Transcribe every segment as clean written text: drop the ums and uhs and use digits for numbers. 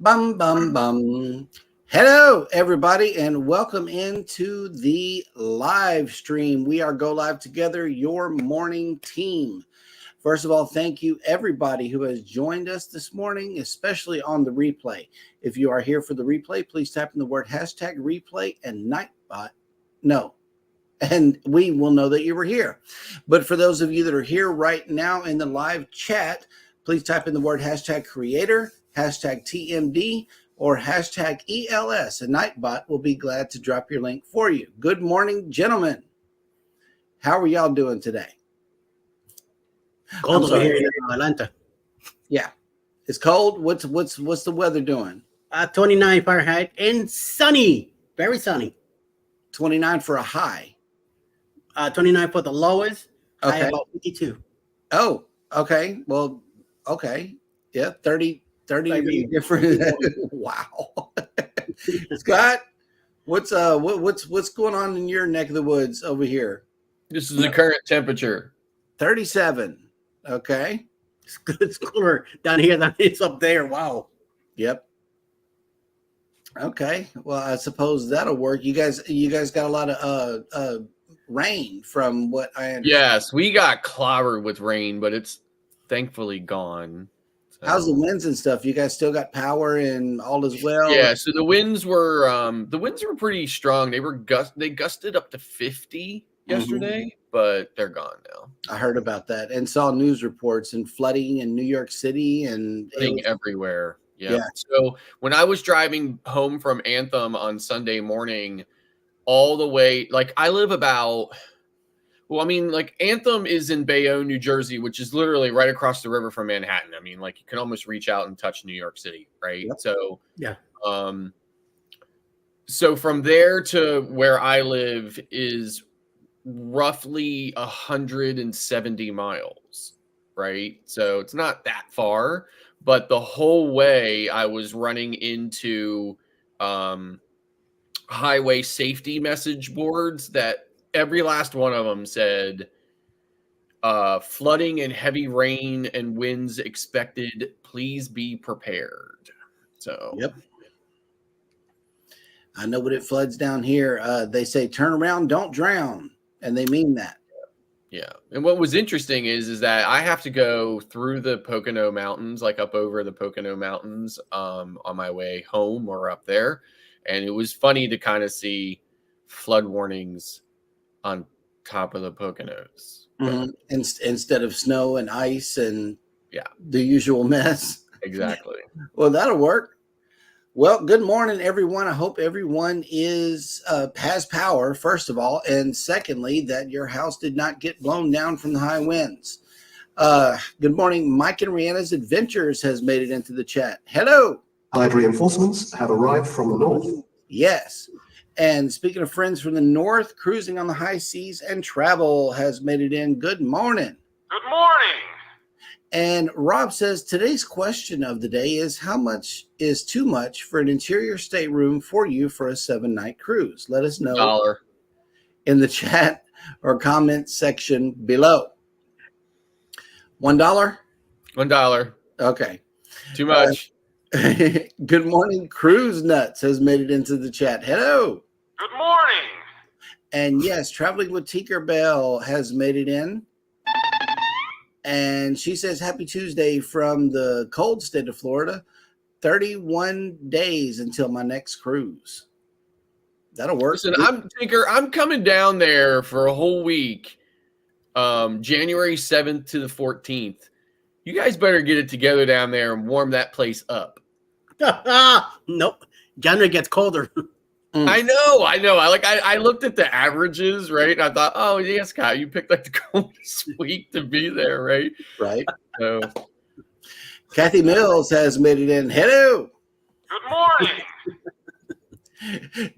Bum, bum, bum. Hello, everybody, and welcome into the live stream. We are Go Live Together, your morning team. First of all, thank you, everybody who has joined us this morning, especially on the replay. If you are here for the replay, please type in the word hashtag replay and Nightbot. No. And we will know that you were here. But for those of you that are here right now in the live chat, please type in the word hashtag creator, hashtag TMD, or hashtag ELS, and Nightbot will be glad to drop your link for you. Good morning, gentlemen. How are y'all doing today? Cold over here in Atlanta. Yeah, it's cold. What's the weather doing? 29 Fahrenheit and sunny, very sunny. 29 for a high. 29 for the lowest. Okay. High about 52. Oh, okay. Well, okay. Yeah, 30 different. Wow. Scott, what's going on in your neck of the woods over here? This is the current temperature. 37. Okay. It's cooler down here than it's up there. Wow. Yep. Okay. Well, I suppose that'll work. You guys got a lot of rain from what I understand. Yes, we got clobbered with rain, but it's thankfully gone. So. How's the winds and stuff? You guys still got power and all as well? Yeah, so the winds were pretty strong. They gusted up to 50 yesterday, but they're gone now. I heard about that and saw news reports and flooding in New York City and everywhere. Yeah. So when I was driving home from Anthem on Sunday morning, all the way, like I live about, well, I mean, like Anthem is in Bayonne, New Jersey, which is literally right across the river from Manhattan. I mean, like you can almost reach out and touch New York City, right? Yep. So, yeah. So from there to where I live is roughly 170 miles, right? So it's not that far, but the whole way I was running into highway safety message boards that every last one of them said flooding and heavy rain and winds expected. Please be prepared. So, yep. I know when it floods down here, they say turn around, don't drown. And they mean that. Yeah. And what was interesting is that I have to go through the Pocono Mountains, like up over the Pocono Mountains on my way home or up there. And it was funny to kind of see flood warnings on top of the Poconos. Mm-hmm. Instead of snow and ice and yeah, the usual mess. Exactly. Well, that'll work. Well, good morning, everyone. I hope everyone has power, first of all, and secondly, that your house did not get blown down from the high winds. Good morning. Mike and j&S Adventures has made it into the chat. Hello. Allied reinforcements have arrived from the north. Yes. And speaking of friends from the north, cruising on the high seas and travel has made it in. Good morning. Good morning. And Rob says today's question of the day is how much is too much for an interior stateroom for you for a 7-night cruise? Let us know $1 in the chat or comment section below. $1? $1. Okay. Too much. Good morning. Cruise Nuts has made it into the chat. Hello. Good morning. And yes, Traveling with Tinkerbell has made it in. And she says, happy Tuesday from the cold state of Florida. 31 days until my next cruise. That'll work. Listen, I'm coming down there for a whole week. January 7th to the 14th. You guys better get it together down there and warm that place up. Nope. January gets colder. I know. I looked at the averages, right? And I thought, oh, yeah, Scott, you picked like the coldest week to be there, right? Right. So, Kathy Mills has made it in. Hello. Good morning.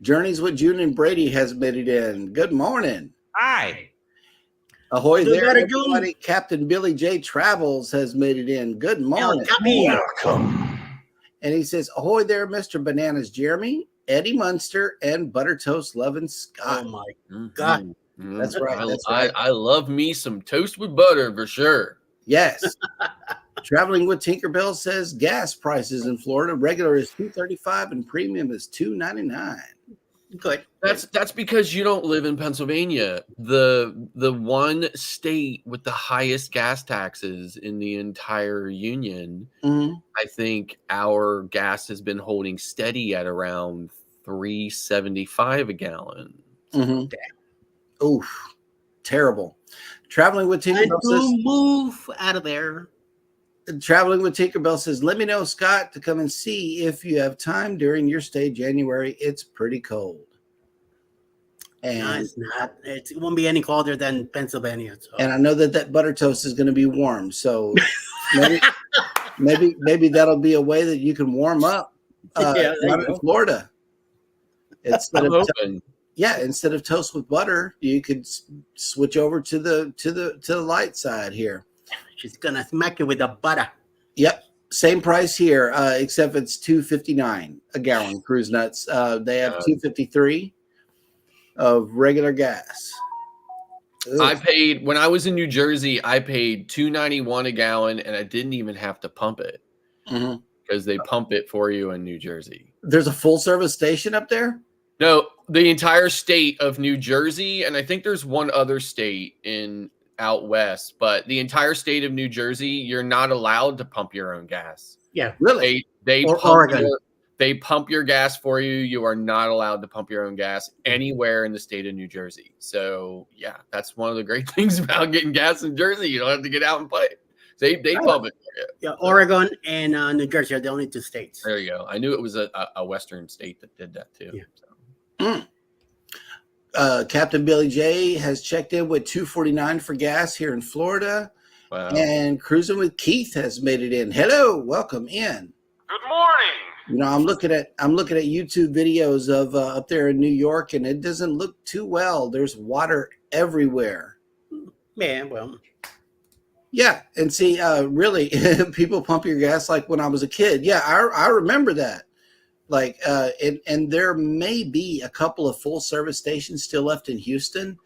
Journeys with June and Brady has made it in. Good morning. Hi. Ahoy there, everybody. Captain Billy J. Travels has made it in. Good morning. Welcome. And he says, ahoy there, Mr. Bananas Jeremy, Eddie Munster, and Butter Toast Lovin' Scott. Oh, my God. That's right. I love me some toast with butter for sure. Yes. Traveling with Tinkerbell says gas prices in Florida regular is $2.35 and premium is $2.99. Good. That's because you don't live in Pennsylvania, the one state with the highest gas taxes in the entire union. Mm-hmm. I think our gas has been holding steady at around $3.75 a gallon. Mm-hmm. Oof, terrible. Traveling with And Tinkerbell says, to move out of there. Traveling with Tinkerbell says, let me know, Scott, to come and see if you have time during your stay January. It's pretty cold. And No, it's not. It won't be any colder than Pennsylvania. So. and I know that butter toast is going to be warm. So maybe that'll be a way that you can warm up Yeah, there out you in go. Florida. Instead I'm of hoping. instead of toast with butter, you could switch over to the light side here. She's gonna smack you with the butter. Yep, same price here, except it's $2.59 a gallon. Cruise Nuts. They have $2.53 of regular gas. I paid when I was in New Jersey. I paid $2.91 a gallon, and I didn't even have to pump it because they pump it for you in New Jersey. There's a full service station up there. No, the entire state of New Jersey, and I think there's one other state out west, but the entire state of New Jersey, you're not allowed to pump your own gas. Yeah, Really? They Or pump Oregon. they pump your gas for you. You are not allowed to pump your own gas anywhere in the state of New Jersey. So yeah, that's one of the great things about getting gas in Jersey. You don't have to get out and play. They pump it for you. Yeah, Oregon and New Jersey are the only two states. There you go. I knew it was a Western state that did that too. Yeah. So. Captain Billy J has checked in with $2.49 for gas here in Florida. Wow. And Cruising with Keith has made it in. Hello, welcome in. Good morning. You know, I'm looking at YouTube videos of up there in New York, and it doesn't look too well. There's water everywhere. Yeah, well, Yeah, and see, really, people pump your gas like when I was a kid. Yeah, I remember that. Like, and there may be a couple of full service stations still left in Houston.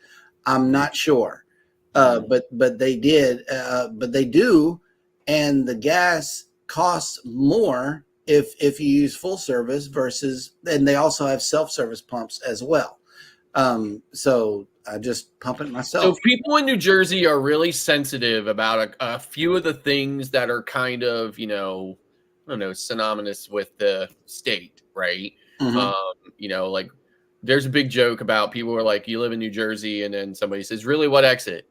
I'm not sure, but they did, but they do, and the gas costs more if you use full service versus, and they also have self-service pumps as well. So I just pump it myself. So people in New Jersey are really sensitive about a few of the things that are kind of, I don't know, synonymous with the state, right? Mm-hmm. Like there's a big joke about people who are like, you live in New Jersey, and then somebody says, really, what exit?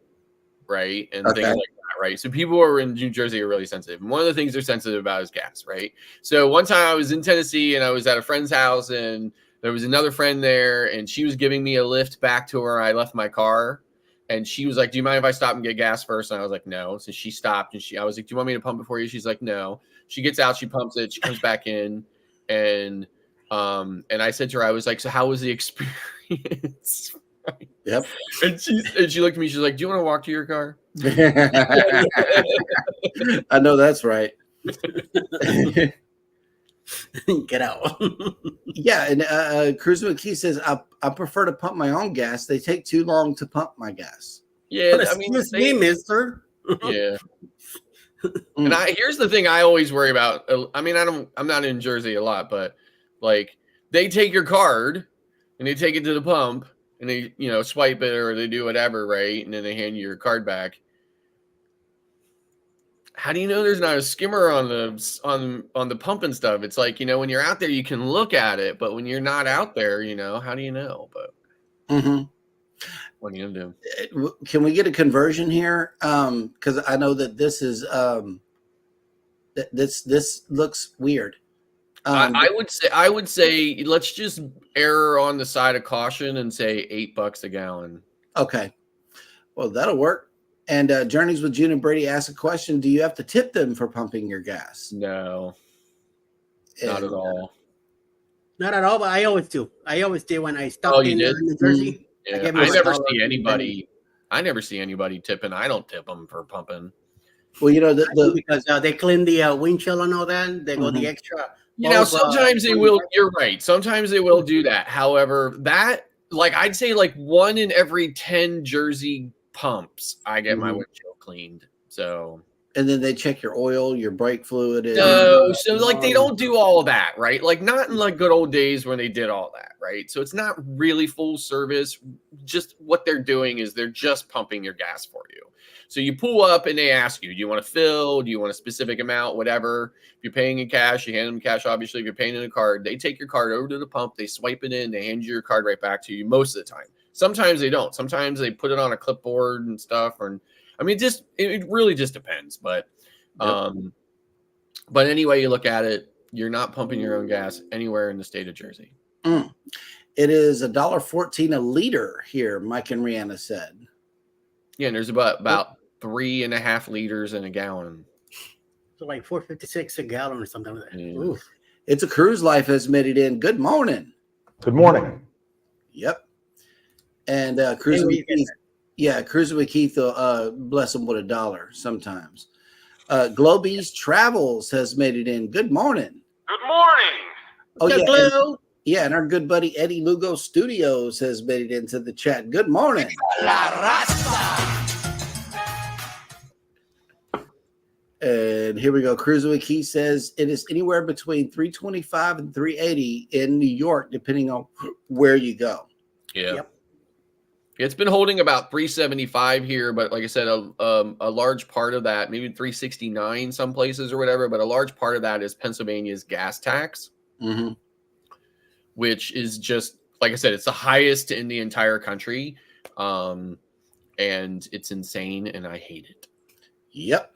Right? And things like that, right? So people who are in New Jersey are really sensitive. And one of the things they're sensitive about is gas, right? So one time I was in Tennessee and I was at a friend's house, and there was another friend there, and she was giving me a lift back to where I left my car. And she was like, do you mind if I stop and get gas first? And I was like, no. So she stopped, and I was like, do you want me to pump it for you? She's like, no. She gets out, she pumps it, she comes back in, and I said to her, I was like, so how was the experience? Yep. And she looked at me, she's like, do you want to walk to your car? I know that's right. get out. Yeah, and Cruising with Keith says, I prefer to pump my own gas. They take too long to pump my gas. Yeah, But excuse me, mister. Yeah. And here's the thing I always worry about. I mean, I'm not in Jersey a lot, but like they take your card and they take it to the pump and they, swipe it or they do whatever, right? And then they hand you your card back. How do you know there's not a skimmer on the pump and stuff? It's like, when you're out there, you can look at it, but when you're not out there, how do you know? But what are you gonna do? Can we get a conversion here? Because I know that this is this looks weird. I would say let's just err on the side of caution and say $8 a gallon. Okay, well that'll work. And Journeys with June and Brady asked a question: do you have to tip them for pumping your gas? No, not at all. Not at all, but I always do. I always do when I stop in New Jersey. Yeah. I never see anybody. I never see anybody tipping. I don't tip them for pumping. Well, because they clean the windshield and all that. They go the extra. Sometimes they will. You're right. Sometimes they will do that. However, I'd say 1 in every 10 Jersey pumps, I get my windshield cleaned. So And then they check your oil, your brake fluid. No, so like they don't do all of that, right? Like not in like good old days when they did all that, right? So it's not really full service. Just what they're doing is they're just pumping your gas for you. So you pull up and they ask you, do you want to fill? Do you want a specific amount? Whatever. If you're paying in cash, you hand them cash. Obviously, if you're paying in a card, they take your card over to the pump. They swipe it in. They hand you your card right back to you most of the time. Sometimes they don't. Sometimes they put it on a clipboard and stuff. Or I mean, it really just depends. But but anyway, you look at it, you're not pumping your own gas anywhere in the state of Jersey. It is $1.14 a liter here, Mike and Rihanna said. Yeah, and there's about 3.5 liters in a gallon. So like $4.56 a gallon or something like that. Yeah. It's a Cruise Life has made it in. Good morning. Good morning. Yep. And Cruising with Keith. Yeah, Cruising with Keith will bless him with $1 sometimes. Globies Travels has made it in. Good morning. Good morning. Oh, yeah. Hello. And our good buddy Eddie Lugo Studios has made it into the chat. Good morning. And here we go. Cruising with Keith says it is anywhere between $3.25 and $3.80 in New York, depending on where you go. Yeah. Yep. It's been holding about $3.75 here, but like I said, a large part of that, maybe $3.69 some places or whatever, but a large part of that is Pennsylvania's gas tax, which is just, like I said, it's the highest in the entire country, and it's insane, and I hate it. Yep.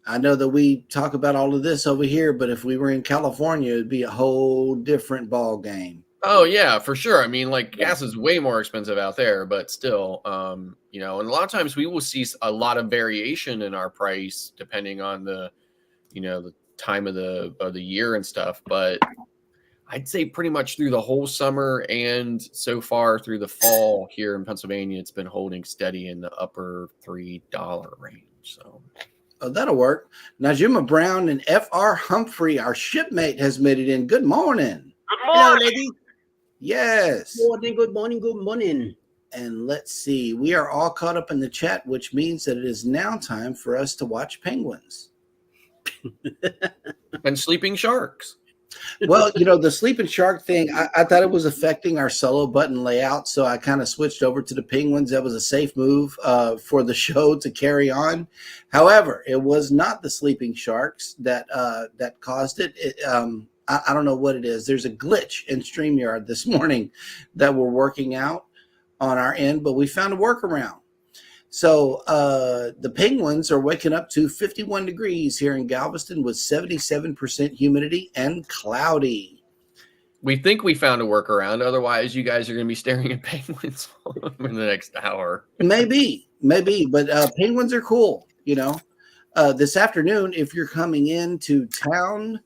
I know that we talk about all of this over here, but if we were in California, it'd be a whole different ball game. Oh yeah, for sure. I mean, like gas is way more expensive out there, but still, you know, and a lot of times we will see a lot of variation in our price depending on the, you know, the time of the year and stuff. But I'd say pretty much through the whole summer and so far through the fall here in Pennsylvania, it's been holding steady in the upper $3 range. So. Oh, that'll work. Najima Brown and F.R. Humphrey, our shipmate, has made it in. Good morning. Good Hello, morning. lady. Yes. Good morning. And let's see. We are all caught up in the chat, which means that it is now time for us to watch penguins. And sleeping sharks. Well, you know, the sleeping shark thing, I thought it was affecting our solo button layout, so I kind of switched over to the penguins. That was a safe move for the show to carry on. However, it was not the sleeping sharks that caused it. I don't know what it is. There's a glitch in StreamYard this morning that we're working out on our end, but we found a workaround. So the penguins are waking up to 51 degrees here in Galveston with 77% humidity and cloudy. We think we found a workaround. Otherwise, you guys are going to be staring at penguins in the next hour. Maybe, but penguins are cool. You know, this afternoon, if you're coming into town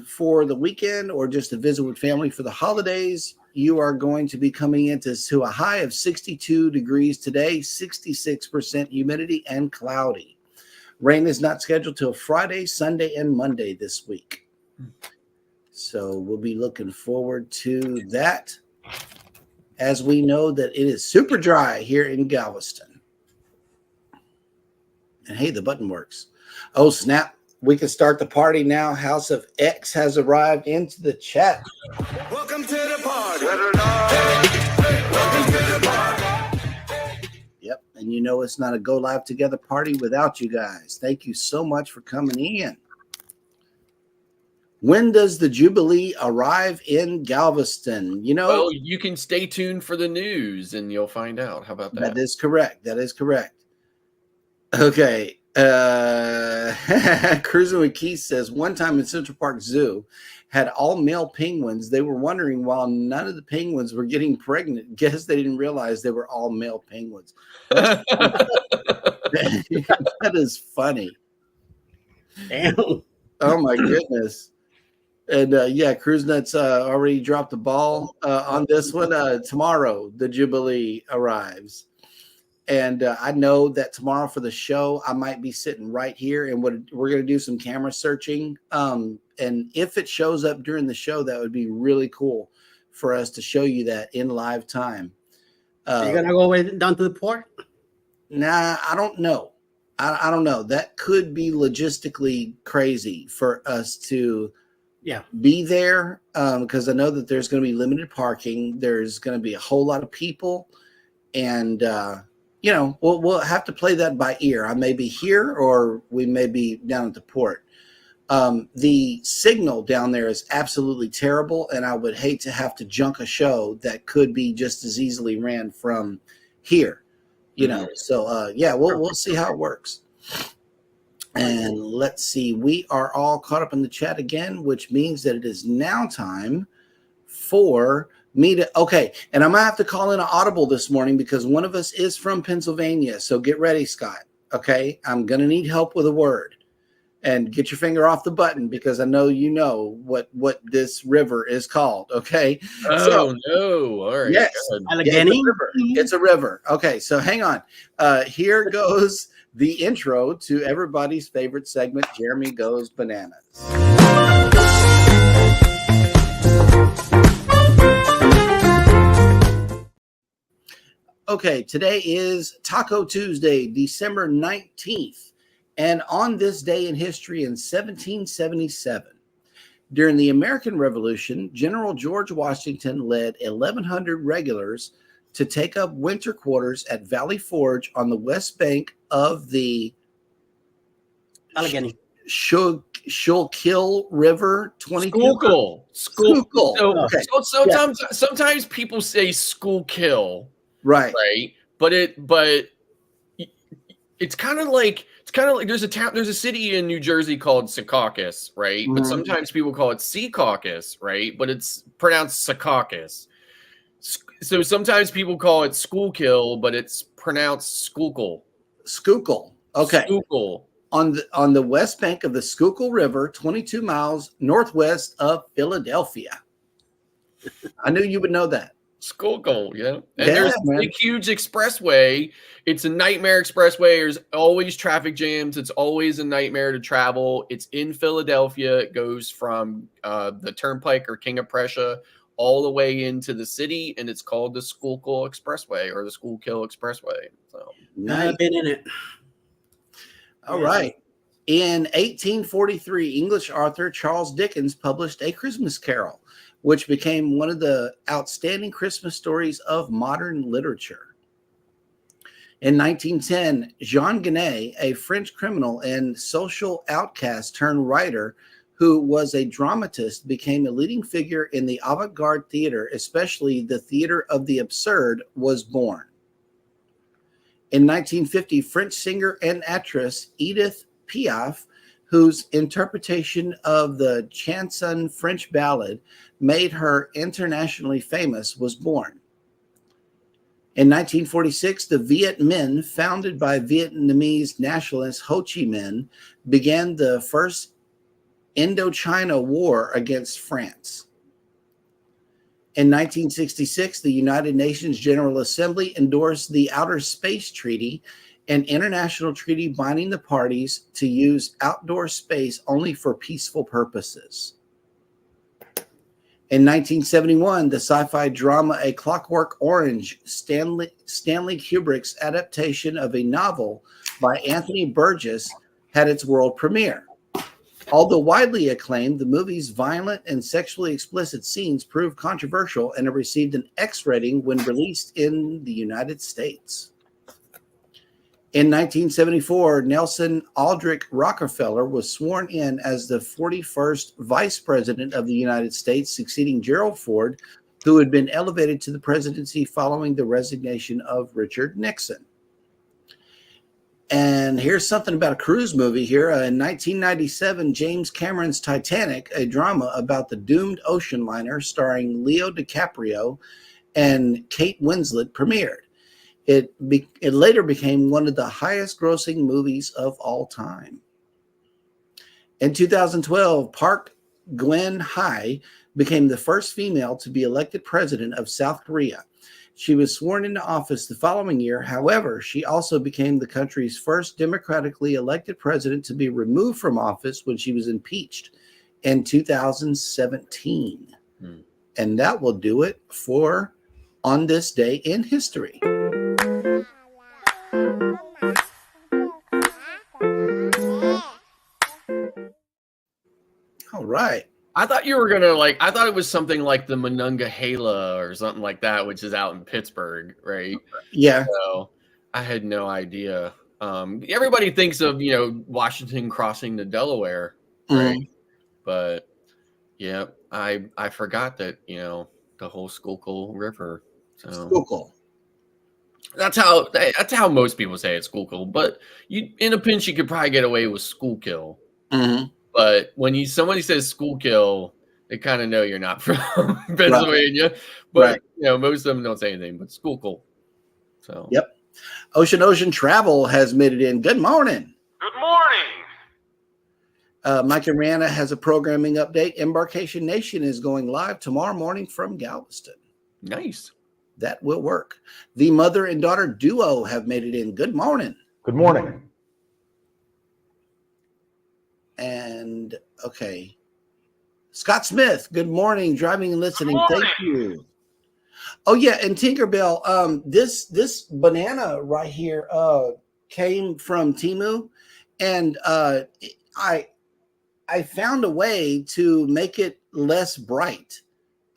for the weekend or just to visit with family for the holidays, you are going to be coming into a high of 62 degrees today, 66% humidity and cloudy. Rain is not scheduled till Friday, Sunday, and Monday this week. So we'll be looking forward to that, as we know that it is super dry here in Galveston. And hey, the button works. Oh, snap. We can start the party now. House of X has arrived into the chat. Welcome to the party. Yep. And you know it's not a Go Live Together party without you guys. Thank you so much for coming in. When does the Jubilee arrive in Galveston? You know, Well, you can stay tuned for the news and you'll find out. How about that? that is correct. Okay. Cruising with Keith says one time in Central Park Zoo had all male penguins. They were wondering why none of the penguins were getting pregnant. Guess they didn't realize they were all male penguins. That is funny. Damn. Oh my goodness. And yeah, Cruise Nuts already dropped the ball on this one. Tomorrow the Jubilee arrives. And I know that tomorrow for the show, I might be sitting right here and we're going to do some camera searching. And if it shows up during the show, that would be really cool for us to show you that in live time. You're going to go down to the port? Nah, I don't know. I don't know. That could be logistically crazy for us to be there, because I know that there's going to be limited parking. There's going to be a whole lot of people, and we'll have to play that by ear. I may be here, or we may be down at the port. The signal down there is absolutely terrible, and I would hate to have to junk a show that could be just as easily ran from here. So we'll see how it works. And let's see, we are all caught up in the chat again, which means that it is now time for me to, and I'm gonna have to call in an audible this morning because one of us is from Pennsylvania. So get ready, Scott. Okay, I'm gonna need help with a word, and get your finger off the button because I know you know what this river is called. Okay. No. All right. Yes. Allegheny? It's a river. Okay. So hang on. Here goes the intro to everybody's favorite segment, Jeremy Goes Bananas. Okay. Today is Taco Tuesday, December 19th. And on this day in history in 1777, during the American Revolution, General George Washington led 1,100 regulars to take up winter quarters at Valley Forge on the west bank of the Allegheny. Schuylkill River. Schuylkill. Sometimes people say Schuylkill, right? But it's kind of like there's a city in New Jersey called Secaucus, right? But sometimes people call it Secaucus, right? But it's pronounced Secaucus. So sometimes people call it Schuylkill, but it's pronounced Schuylkill. Schuylkill. Okay. Schuylkill. On the west bank of the Schuylkill River, 22 miles northwest of Philadelphia. I knew you would know that. Schuylkill, yeah. And there's a big, huge expressway. It's a nightmare expressway. There's always traffic jams. It's always a nightmare to travel. It's in Philadelphia. It goes from the Turnpike or King of Prussia all the way into the city, and it's called the Schuylkill Expressway or the Schuylkill Expressway. So I've been in it. All right. In 1843, English author Charles Dickens published A Christmas Carol, which became one of the outstanding Christmas stories of modern literature. In 1910, Jean Genet, a French criminal and social outcast turned writer who was a dramatist, became a leading figure in the avant-garde theater, especially the theater of the absurd, was born. In 1950, French singer and actress Edith Piaf, whose interpretation of the chanson French ballad made her internationally famous, was born. In 1946, the Viet Minh, founded by Vietnamese nationalist Ho Chi Minh, began the first Indochina War against France. In 1966, the United Nations General Assembly endorsed the Outer Space Treaty, an international treaty binding the parties to use outdoor space only for peaceful purposes. In 1971, the sci-fi drama A Clockwork Orange, Stanley Kubrick's adaptation of a novel by Anthony Burgess, had its world premiere. Although widely acclaimed, the movie's violent and sexually explicit scenes proved controversial and it received an X rating when released in the United States. In 1974, Nelson Aldrich Rockefeller was sworn in as the 41st Vice President of the United States, succeeding Gerald Ford, who had been elevated to the presidency following the resignation of Richard Nixon. And here's something about a cruise movie here. In 1997, James Cameron's Titanic, a drama about the doomed ocean liner starring Leo DiCaprio and Kate Winslet, premiered. It later became one of the highest grossing movies of all time. In 2012, Park Geun-hye became the first female to be elected president of South Korea. She was sworn into office the following year. However, she also became the country's first democratically elected president to be removed from office when she was impeached in 2017. And that will do it for On This Day in History. Right. I thought you were gonna I thought it was something like the Monongahela or something like that, which is out in Pittsburgh, right? Yeah. So I had no idea. Everybody thinks of Washington crossing the Delaware, right? But yeah, I forgot that the whole Schuylkill River. So Schuylkill. that's how most people say it's Schuylkill. But in a pinch, you could probably get away with Schuylkill. But when somebody says Schuylkill, they kind of know you're not from Pennsylvania. Right. But most of them don't say anything. But Schuylkill. So yep. Ocean Travel has made it in. Good morning. Good morning. Mike and Rihanna has a programming update. Embarkation Nation is going live tomorrow morning from Galveston. Nice. That will work. The mother and daughter duo have made it in. Good morning. Good morning. And okay. Scott Smith, good morning. Driving and listening. Thank you. Oh yeah, and Tinkerbell, this banana right here came from Temu, and I found a way to make it less bright.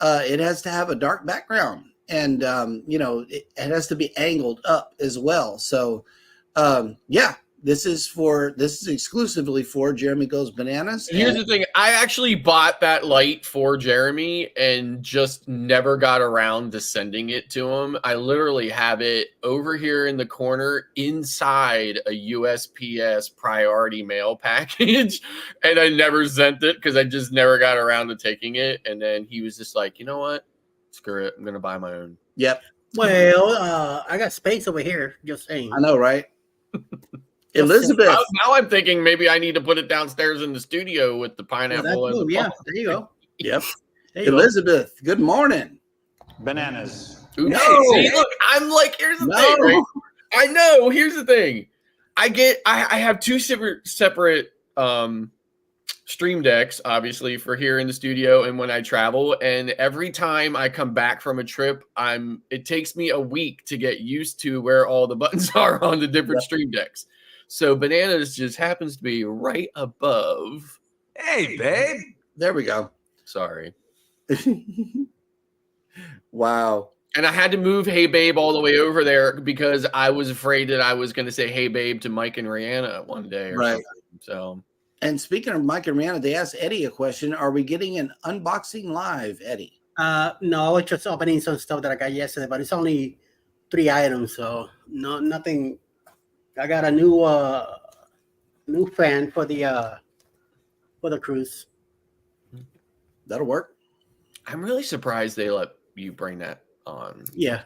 It has to have a dark background, and it has to be angled up as well. So yeah, this is exclusively for Jeremy Goes Bananas. Here's the thing. I actually bought that light for Jeremy and just never got around to sending it to him. I literally have it over here in the corner inside a USPS priority mail package. And I never sent it because I just never got around to taking it. And then he was just like, you know what? Screw it. I'm going to buy my own. Yep. Well, I got space over here. Just saying. I know, right? Elizabeth. Now I'm thinking maybe I need to put it downstairs in the studio with the pineapple. Well, yeah, there you go. Yep. Elizabeth, good morning. Bananas. Ooh, no. See, look, I'm like, here's the thing, right? I know. Here's the thing. I have two separate stream decks, obviously, for here in the studio and when I travel. And every time I come back from a trip, it takes me a week to get used to where all the buttons are on the different stream decks. So Bananas just happens to be right above. Hey, babe. There we go. Sorry. Wow. And I had to move Hey Babe all the way over there because I was afraid that I was going to say Hey Babe to Mike and Rihanna one day. Right. So. And speaking of Mike and Rihanna, they asked Eddie a question. Are we getting an unboxing live, Eddie? No, it's just opening some stuff that I got yesterday, but it's only 3 items, so nothing. I got a new fan for the cruise. That'll work. I'm really surprised they let you bring that on. Yeah.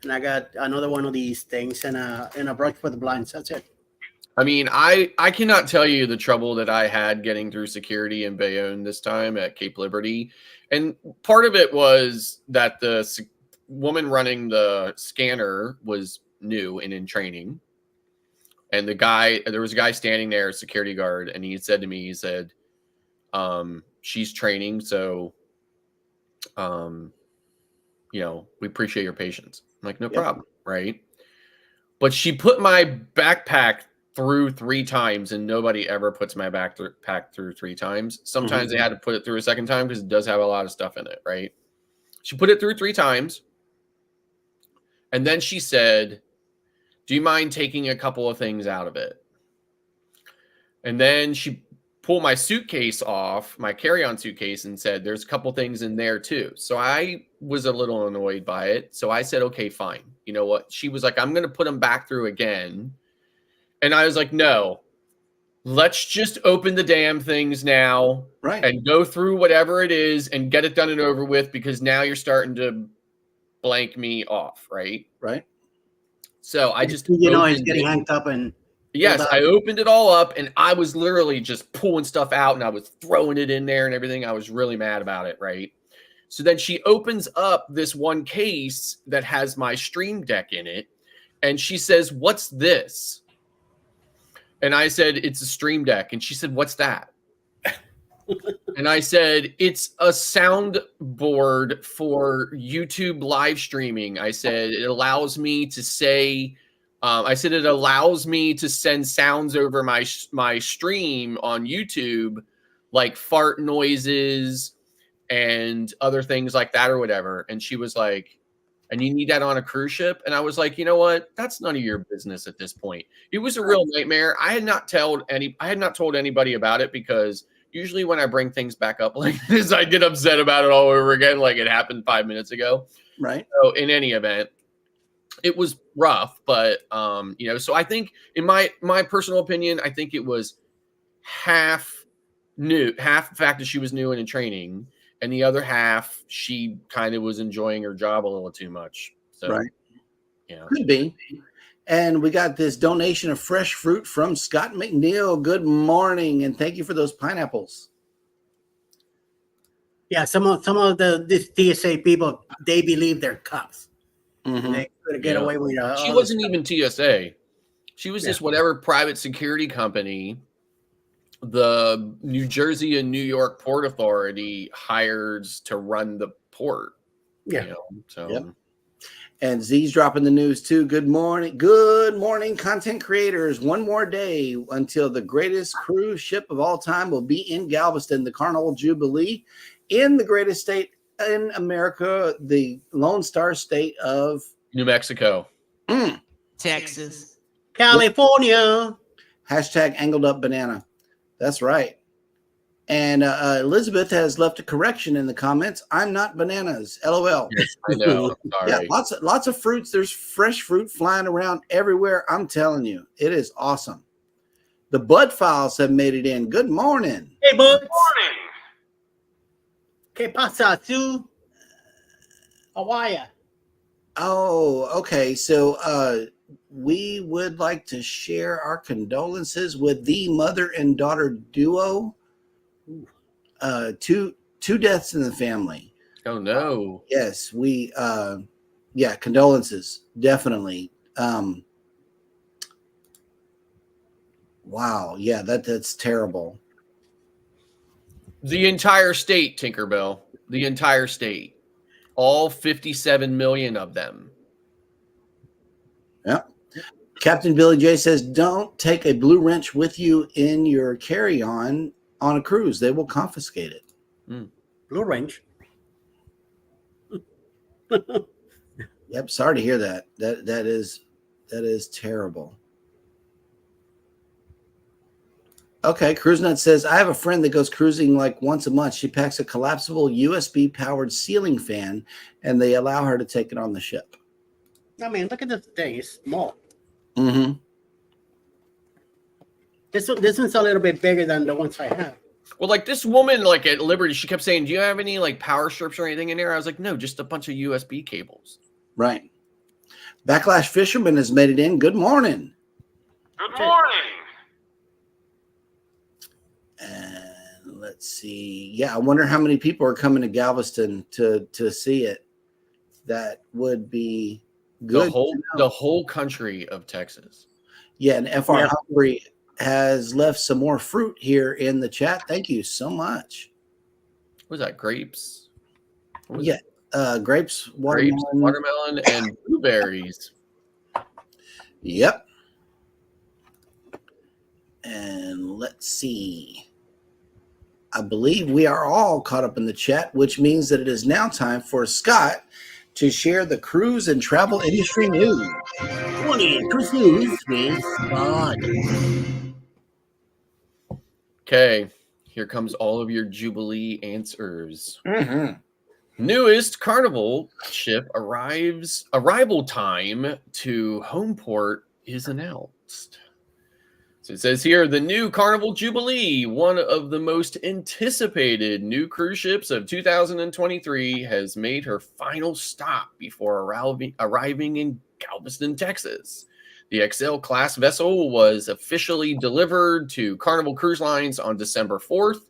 And I got another one of these things and a brush for the blinds. That's it. I mean, I cannot tell you the trouble that I had getting through security in Bayonne this time at Cape Liberty. And part of it was that the woman running the scanner was new and in training. And there was a guy standing there, a security guard, and he said to me, he said, she's training, so, we appreciate your patience. I'm like, no problem, right? But she put my backpack through 3 times, and nobody ever puts my backpack through 3 times. Sometimes they had to put it through a second time because it does have a lot of stuff in it, right? She put it through 3 times, and then she said, do you mind taking a couple of things out of it? And then she pulled my suitcase off, my carry-on suitcase, and said, there's a couple things in there too. So I was a little annoyed by it. So I said, okay, fine. You know what? She was like, I'm going to put them back through again. And I was like, no, let's just open the damn things now and go through whatever it is and get it done and over with, because now you're starting to blank me off, right? Right. So I just, it's getting hanged up and. Yes, I opened it all up and I was literally just pulling stuff out and I was throwing it in there and everything. I was really mad about it, right? So then she opens up this one case that has my Stream Deck in it and she says, what's this? And I said, it's a Stream Deck. And she said, what's that? And I said, it's a soundboard for YouTube live streaming. I said, it allows me to say, it allows me to send sounds over my stream on YouTube like fart noises and other things like that or whatever. And she was like, and you need that on a cruise ship? And I was like, you know what? That's none of your business at this point. It was a real nightmare. I had not told anybody about it because usually when I bring things back up like this, I get upset about it all over again, like it happened 5 minutes ago. Right. So in any event, it was rough, but so I think in my personal opinion, I think it was half the fact that she was new and in training, and the other half, she kind of was enjoying her job a little too much. So, right. Could be. And we got this donation of fresh fruit from Scott McNeil. Good morning, and thank you for those pineapples. Yeah, some of this TSA people, they believe they're cops. Mm-hmm. They could get away with it. She wasn't even TSA. She was just whatever private security company the New Jersey and New York Port Authority hires to run the port. Yeah. And Z's dropping the news too. Good morning. Good morning, content creators. One more day until the greatest cruise ship of all time will be in Galveston, the Carnival Jubilee, in the greatest state in America, the Lone Star State of New Mexico. Texas. California. Hashtag angled up banana. That's right. And Elizabeth has left a correction in the comments. I'm not bananas. LOL. Yes, I know. Sorry. Yeah, lots of fruits. There's fresh fruit flying around everywhere. I'm telling you, it is awesome. The Bud Files have made it in. Good morning. Hey, Bud. Good morning. ¿Qué pasa, tú? Hawaii. Oh, okay. So we would like to share our condolences with the mother and daughter duo. Two deaths in the family. Oh no. Yes, we condolences, definitely. Wow, yeah, that's terrible. The entire state, Tinkerbell. The entire state. All 57 million of them. Yeah. Captain Billy J says, don't take a blue wrench with you in your carry-on a cruise. They will confiscate it. Blue wrench. Yep. Sorry to hear that. That is terrible. Okay. Cruise Nut says, I have a friend that goes cruising like once a month. She packs a collapsible USB powered ceiling fan and they allow her to take it on the ship. I mean, look at this thing. It's small. Mm-hmm. This one's a little bit bigger than the ones I have. Well, like this woman, like at Liberty, she kept saying, do you have any like power strips or anything in there? I was like, no, just a bunch of USB cables. Right. Backlash Fisherman has made it in. Good morning. Good morning. And let's see. Yeah, I wonder how many people are coming to Galveston to see it. That would be good. The whole country of Texas. Yeah, and FR Hungry has left some more fruit here in the chat. Thank you so much. What was that? Grapes? Grapes, watermelon, and blueberries. Yep. And let's see. I believe we are all caught up in the chat, which means that it is now time for Scott to share the cruise and travel industry news. 20 cruise news with Bud. Okay, here comes all of your Jubilee answers. Mm-hmm. Newest Carnival ship arrival time to home port is announced. So it says here, the new Carnival Jubilee, one of the most anticipated new cruise ships of 2023, has made her final stop before arriving in Galveston, Texas. The XL class vessel was officially delivered to Carnival Cruise Lines on December 4th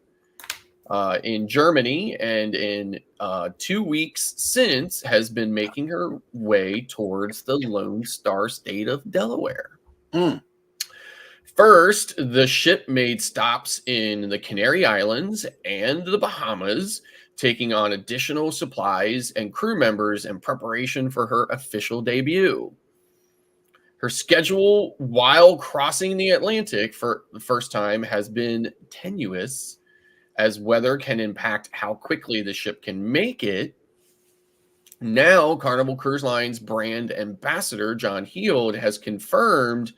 in Germany, and in 2 weeks since has been making her way towards the Lone Star State of Delaware. First, the ship made stops in the Canary Islands and the Bahamas, taking on additional supplies and crew members in preparation for her official debut. Her schedule while crossing the Atlantic for the first time has been tenuous, as weather can impact how quickly the ship can make it. Now, Carnival Cruise Line's brand ambassador, John Heald, has confirmed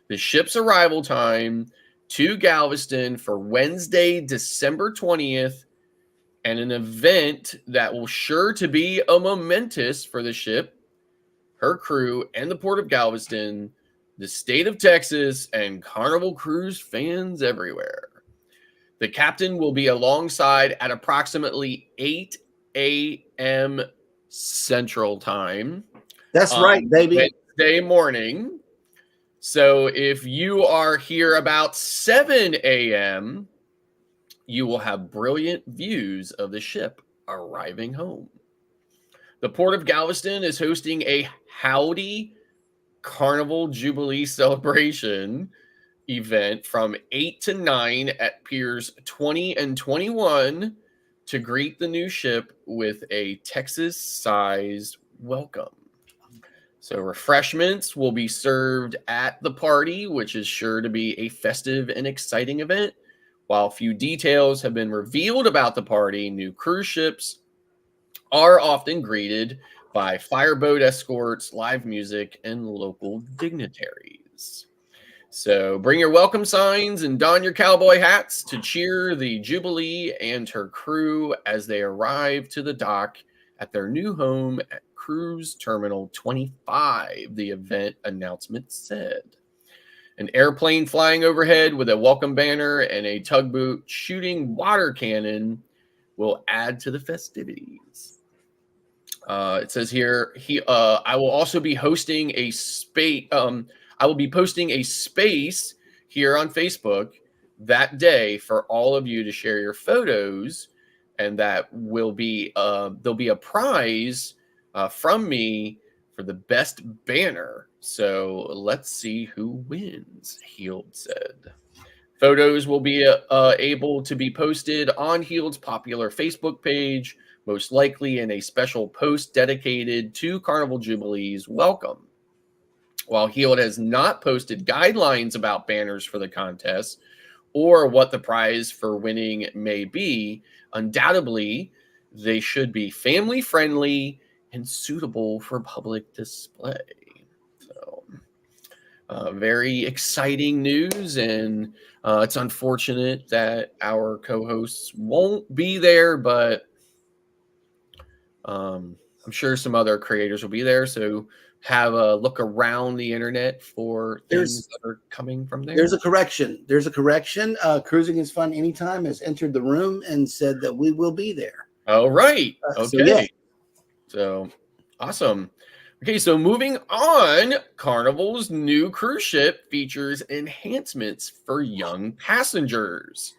the ship's arrival time to Galveston for Wednesday, December 20th, and an event that will sure to be a momentous for the ship, her crew, and the Port of Galveston, the state of Texas, and Carnival Cruise fans everywhere. The captain will be alongside at approximately 8 a.m. Central Time. That's right, baby. Wednesday morning. So if you are here about 7 a.m., you will have brilliant views of the ship arriving home. The Port of Galveston is hosting a Howdy Carnival Jubilee celebration event from 8 to 9 at Piers 20 and 21 to greet the new ship with a Texas-sized welcome. So refreshments will be served at the party, which is sure to be a festive and exciting event. While few details have been revealed about the party, new cruise ships are often greeted by fireboat escorts, live music, and local dignitaries. So bring your welcome signs and don your cowboy hats to cheer the Jubilee and her crew as they arrive to the dock at their new home at Cruise Terminal 25, the event announcement said. An airplane flying overhead with a welcome banner and a tugboat shooting water cannon will add to the festivities. It says here, I will also be hosting a space. I will be posting a space here on Facebook that day for all of you to share your photos, and that will be there'll be a prize from me for the best banner. So let's see who wins, Heald said. Photos will be able to be posted on Heald's popular Facebook page, most likely in a special post dedicated to Carnival Jubilee's welcome. While Heald has not posted guidelines about banners for the contest or what the prize for winning may be, undoubtedly they should be family friendly and suitable for public display. So, very exciting news, and it's unfortunate that our co-hosts won't be there, but I'm sure some other creators will be there. So have a look around the internet for things that are coming from there. There's a correction. Cruising is Fun Anytime has entered the room and said that we will be there. Oh, right. Okay. So Awesome. Okay, so moving on, Carnival's new cruise ship features enhancements for young passengers.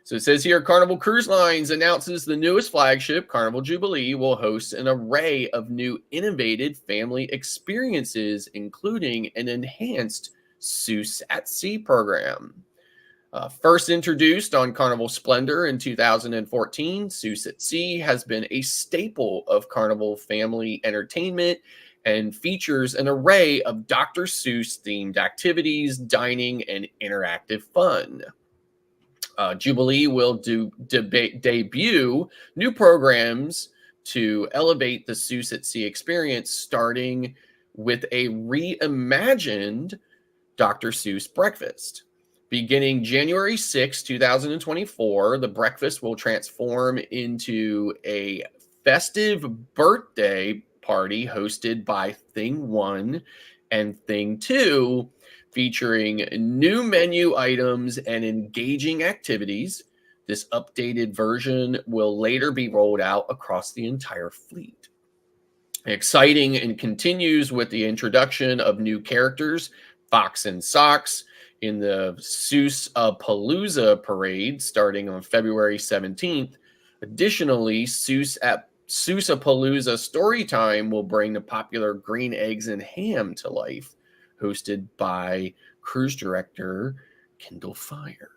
So it says here, Carnival Cruise Lines announces the newest flagship, Carnival Jubilee, will host an array of new innovative family experiences, including an enhanced Seuss at Sea program. First introduced on Carnival Splendor in 2014, Seuss at Sea has been a staple of Carnival family entertainment and features an array of Dr. Seuss-themed activities, dining, and interactive fun. Jubilee will debut new programs to elevate the Seuss at Sea experience, starting with a reimagined Dr. Seuss breakfast. Beginning January 6, 2024, the breakfast will transform into a festive birthday party hosted by Thing 1 and Thing 2, featuring new menu items and engaging activities. This updated version will later be rolled out across the entire fleet. Exciting, and continues with the introduction of new characters, Fox and Socks, in the Seuss Palooza parade starting on February 17th. Additionally, Seuss Palooza Storytime will bring the popular Green Eggs and Ham to life, hosted by cruise director Kendall Fire.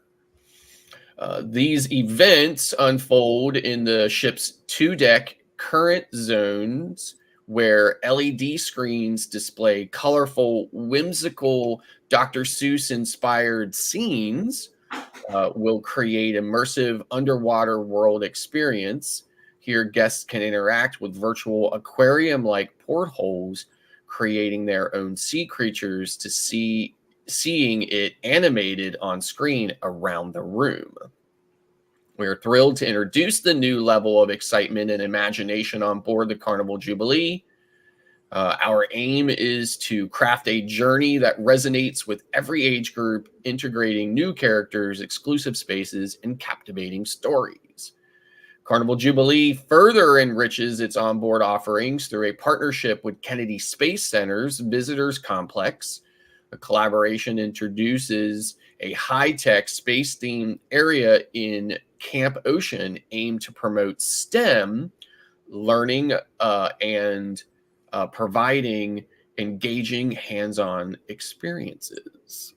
These events unfold in the ship's 2-deck current zones, where LED screens display colorful, whimsical Dr. Seuss-inspired scenes. will create immersive underwater world experience. Here, guests can interact with virtual aquarium-like portholes, creating their own sea creatures to seeing it animated on screen around the room. We're thrilled to introduce the new level of excitement and imagination on board the Carnival Jubilee. Our aim is to craft a journey that resonates with every age group, integrating new characters, exclusive spaces, and captivating stories. Carnival Jubilee further enriches its onboard offerings through a partnership with Kennedy Space Center's Visitors Complex. The collaboration introduces a high-tech space-themed area in Camp Ocean aimed to promote STEM learning and providing engaging hands-on experiences.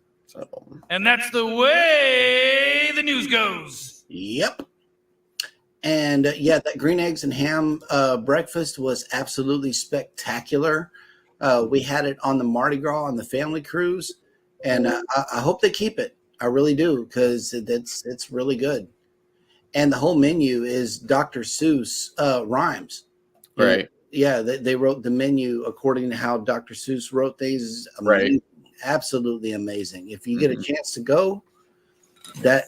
And that's the way the news goes. Yep. And that green eggs and ham breakfast was absolutely spectacular. We had it on the Mardi Gras on the family cruise, and I hope they keep it. I really do, because it's really good. And the whole menu is Dr. Seuss rhymes. Right. Yeah, they wrote the menu according to how Dr. Seuss wrote these. Right. Absolutely amazing. If you get a chance to go, that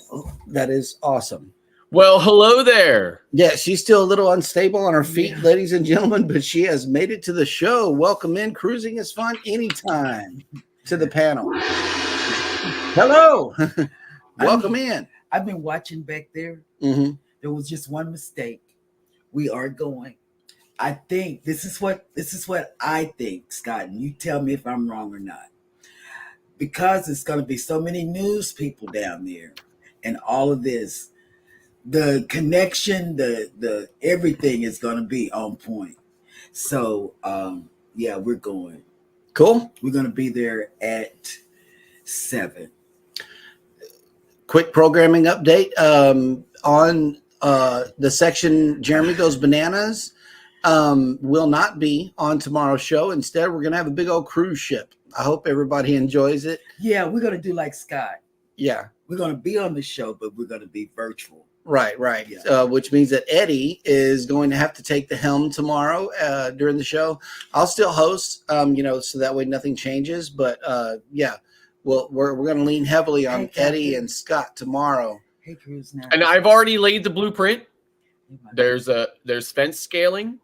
is awesome. Well, hello there. Yeah, she's still a little unstable on her feet, ladies and gentlemen, but she has made it to the show. Welcome in. Cruising is fun anytime to the panel. Hello. Welcome in. I've been watching back there. Mm-hmm. There was just one mistake. We are going. I think this is what I think, Scott, and you tell me if I'm wrong or not. Because it's going to be so many news people down there, and all of this, the connection, the everything is going to be on point. So, we're going. Cool. We're going to be there at 7. Quick programming update on the section Jeremy Goes Bananas will not be on tomorrow's show. Instead, we're going to have a big old cruise ship. I hope everybody enjoys it. Yeah, we're going to do like Scott. Yeah. We're going to be on the show, but we're going to be virtual. Right. Yeah. Which means that Eddie is going to have to take the helm tomorrow during the show. I'll still host, so that way nothing changes. But well, we're going to lean heavily on Eddie and Scott tomorrow. Hey, Cruise now. And I've already laid the blueprint. There's fence scaling.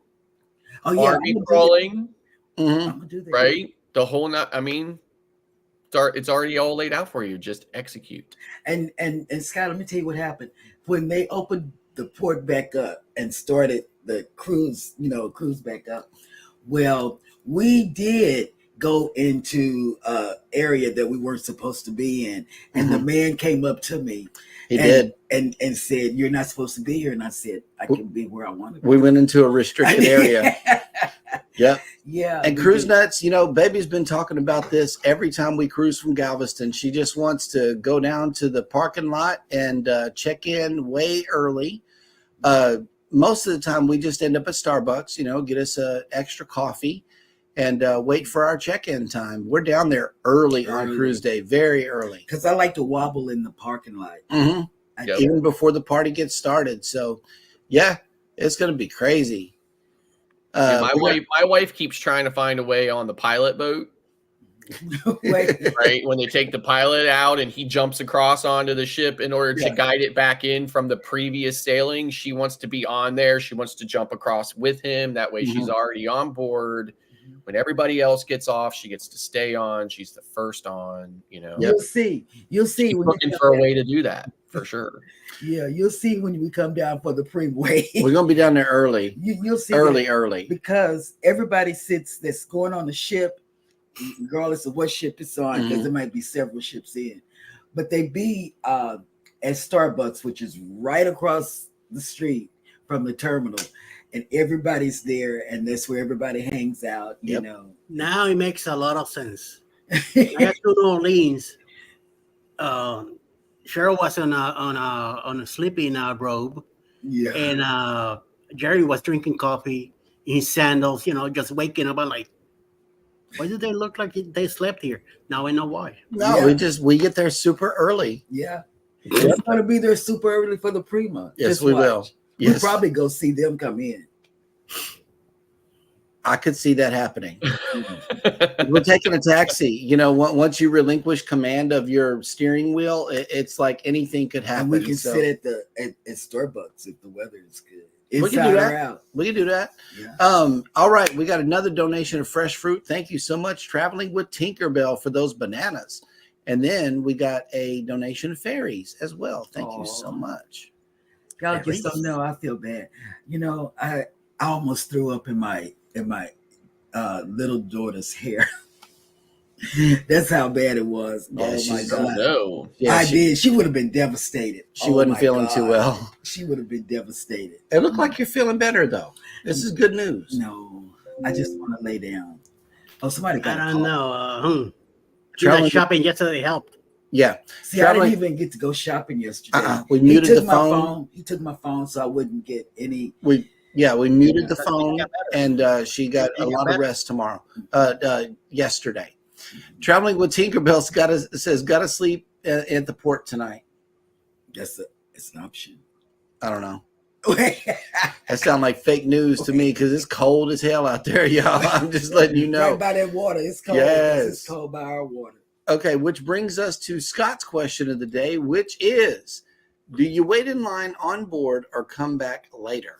Oh yeah, RV crawling. Mm-hmm. I'm gonna do that. Right. The whole it's already all laid out for you. Just execute. And Scott, let me tell you what happened when they opened the port back up and started the cruise back up. Well, we did go into area that we weren't supposed to be in, and the man came up to me. He did and said, "You're not supposed to be here." And I said, "I can be where I want to be." We went into a restricted area. Yep. Yeah. And Cruise Nuts, Baby's been talking about this every time we cruise from Galveston. She just wants to go down to the parking lot and check in way early. Most of the time, we just end up at Starbucks, get us an extra coffee and wait for our check-in time. We're down there early on cruise day, very early. Because I like to wobble in the parking lot. Mm-hmm. Yep. Even before the party gets started. So, yeah, it's going to be crazy. My wife keeps trying to find a way on the pilot boat. Right, when they take the pilot out and he jumps across onto the ship in order to guide it back in from the previous sailing, she wants to be on there. She wants to jump across with him. That way she's already on board. When everybody else gets off, she gets to stay on. She's the first on, You'll see. She's looking for a way to do that, for sure. Yeah, you'll see when we come down for the pre-way. We're going to be down there early. You'll see early. Because everybody that's going on the ship, regardless of what ship it's on, because there might be several ships in. But they be at Starbucks, which is right across the street from the terminal. And everybody's there, and that's where everybody hangs out, Now it makes a lot of sense. I got to New Orleans. Cheryl was on a sleeping robe, and Jerry was drinking coffee in his sandals. Just waking up. I'm like, why do they look like they slept here? Now I know why. No, we get there super early. Yeah. We're going to be there super early for the Prima. Yes, Just we watch. will. We'll Yes. probably go see them come in. I could see that happening. We're taking a taxi. You know, once you relinquish command of your steering wheel, it's like anything could happen. And we can sit at Starbucks if the weather is good. We can do that. We can do that. Yeah. All right. We got another donation of fresh fruit. Thank you so much. Traveling with Tinkerbell for those bananas. And then we got a donation of fairies as well. Thank you so much. Y'all just don't know. I feel bad. You know, I almost threw up in my little daughter's hair. That's how bad it was. Yeah, oh my God. No. Yeah, I did. She would have been devastated. She wasn't feeling too well. She would have been devastated. It looked like you're feeling better though. This is good news. No, I just want to lay down. Oh, somebody got I a don't call. know. That shopping yesterday helped. Yeah. See, I didn't even get to go shopping yesterday. We muted the phone. He took my phone so I wouldn't get any. We muted the phone, and she got a lot of rest tomorrow. Yesterday, traveling with Tinkerbell says gotta sleep at the port tonight. It's an option. I don't know. That sounds like fake news to me because it's cold as hell out there, y'all. I'm just letting you know. Right by that water, it's cold. Yes. It's cold by our water. Okay, which brings us to Scott's question of the day, which is, do you wait in line on board or come back later?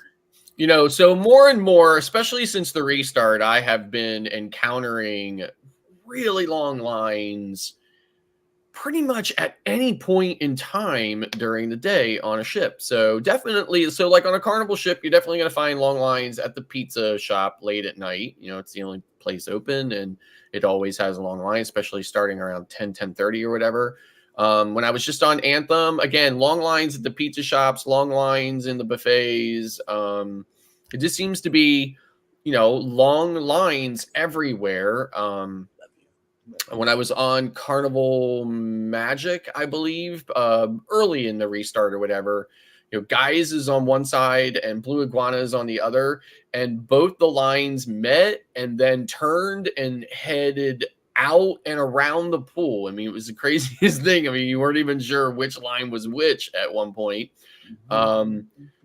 You know, so more and more, especially since the restart, I have been encountering really long lines pretty much at any point in time during the day on a ship. So definitely, like on a Carnival ship, you're definitely going to find long lines at the pizza shop late at night. You know, it's the only place open and it always has a long line, especially starting around 10:30 or whatever. When I was just on Anthem, again, long lines at the pizza shops, long lines in the buffets. It just seems to be, you know, long lines everywhere. When I was on Carnival Magic, I believe, early in the restart or whatever, you know, Guys is on one side and Blue Iguana is on the other, and both the lines met and then turned and headed out and around the pool. I mean, it was the craziest thing. I mean, you weren't even sure which line was which at one point.